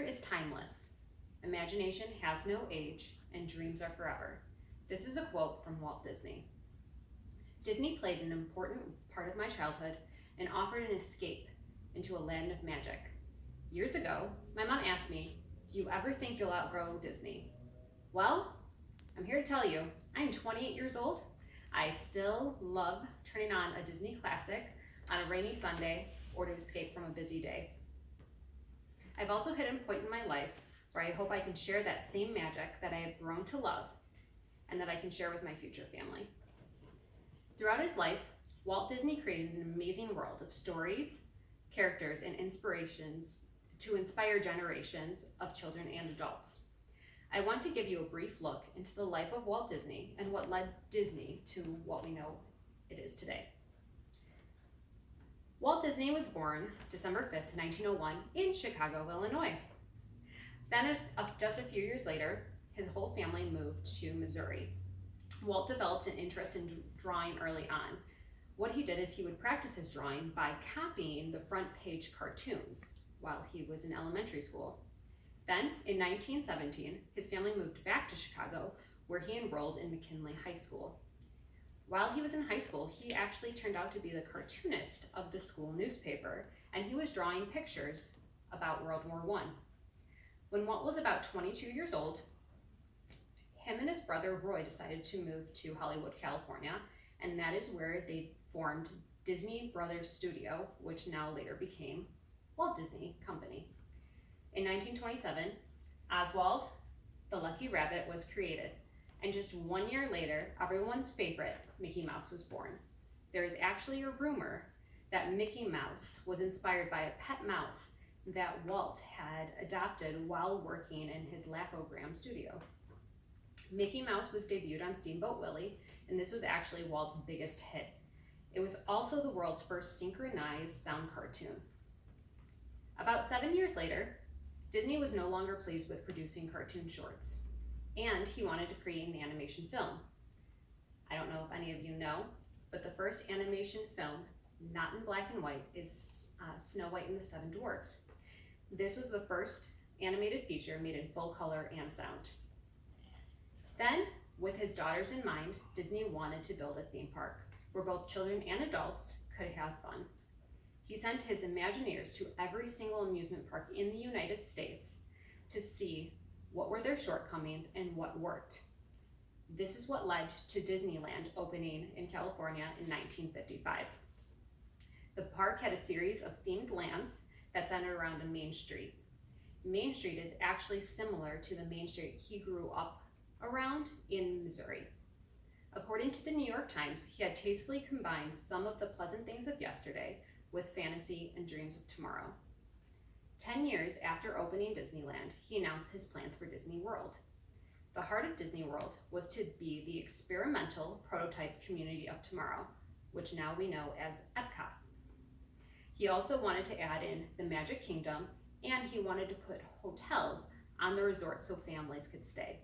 is timeless. Imagination has no age, and dreams are forever. This is a quote from Walt Disney. Disney played an important part of my childhood and offered an escape into a land of magic. Years ago, my mom asked me, "Do you ever think you'll outgrow Disney?" Well, I'm here to tell you, I'm 28 years old. I still love turning on a Disney classic on a rainy Sunday or to escape from a busy day. I've also hit a point in my life where I hope I can share that same magic that I have grown to love and that I can share with my future family. Throughout his life, Walt Disney created an amazing world of stories, characters, and inspirations to inspire generations of children and adults. I want to give you a brief look into the life of Walt Disney and what led Disney to what we know it is today. Walt Disney was born December 5th, 1901 in Chicago, Illinois. Then, just a few years later, his whole family moved to Missouri. Walt developed an interest in drawing early on. What he did is he would practice his drawing by copying the front page cartoons while he was in elementary school. Then, in 1917, his family moved back to Chicago, where he enrolled in McKinley High School. While he was in high school, he actually turned out to be the cartoonist of the school newspaper, and he was drawing pictures about World War I. When Walt was about 22 years old, him and his brother Roy decided to move to Hollywood, California, and that is where they formed Disney Brothers Studio, which now later became Walt Disney Company. In 1927, Oswald the Lucky Rabbit was created, and just 1 year later, everyone's favorite, Mickey Mouse, was born. There is actually a rumor that Mickey Mouse was inspired by a pet mouse that Walt had adopted while working in his Laugh-O-Gram studio. Mickey Mouse was debuted on Steamboat Willie, and this was actually Walt's biggest hit. It was also the world's first synchronized sound cartoon. About 7 years later, Disney was no longer pleased with producing cartoon shorts, and he wanted to create an animation film. I don't know if any of you know, but the first animation film, not in black and white, is Snow White and the Seven Dwarfs. This was the first animated feature made in full color and sound. Then, with his daughters in mind, Disney wanted to build a theme park where both children and adults could have fun. He sent his Imagineers to every single amusement park in the United States to see what were their shortcomings and what worked. This is what led to Disneyland opening in California in 1955. The park had a series of themed lands that centered around a main street. Main Street is actually similar to the Main Street he grew up around in Missouri. According to the New York Times, he had tastefully combined some of the pleasant things of yesterday with fantasy and dreams of tomorrow. 10 years after opening Disneyland, he announced his plans for Disney World. The heart of Disney World was to be the experimental prototype community of tomorrow, which now we know as Epcot. He also wanted to add in the Magic Kingdom, and he wanted to put hotels on the resort so families could stay.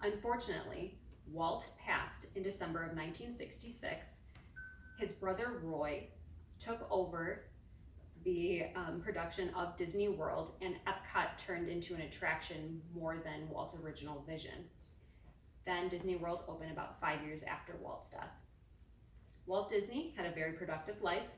Unfortunately, Walt passed in December of 1966. His brother Roy took over the production of Disney World, and Epcot turned into an attraction more than Walt's original vision. Then Disney World opened about 5 years after Walt's death. Walt Disney had a very productive life.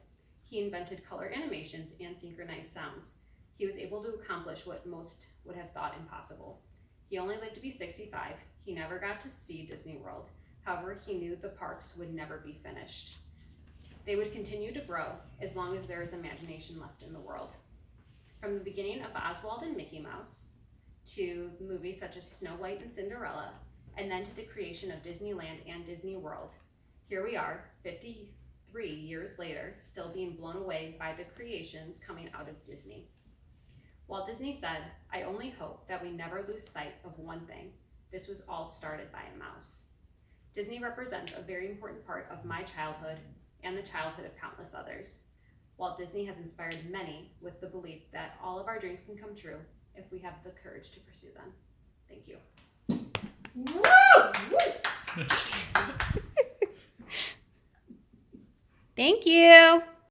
He invented color animations and synchronized sounds. He was able to accomplish what most would have thought impossible. He only lived to be 65. He never got to see Disney World. However, he knew the parks would never be finished. They would continue to grow as long as there is imagination left in the world. From the beginning of Oswald and Mickey Mouse, to movies such as Snow White and Cinderella, and then to the creation of Disneyland and Disney World, here we are, 53 years later, still being blown away by the creations coming out of Disney. Walt Disney said, "I only hope that we never lose sight of one thing. This was all started by a mouse." Disney represents a very important part of my childhood and the childhood of countless others. Walt Disney has inspired many with the belief that all of our dreams can come true if we have the courage to pursue them. Thank you. Thank you.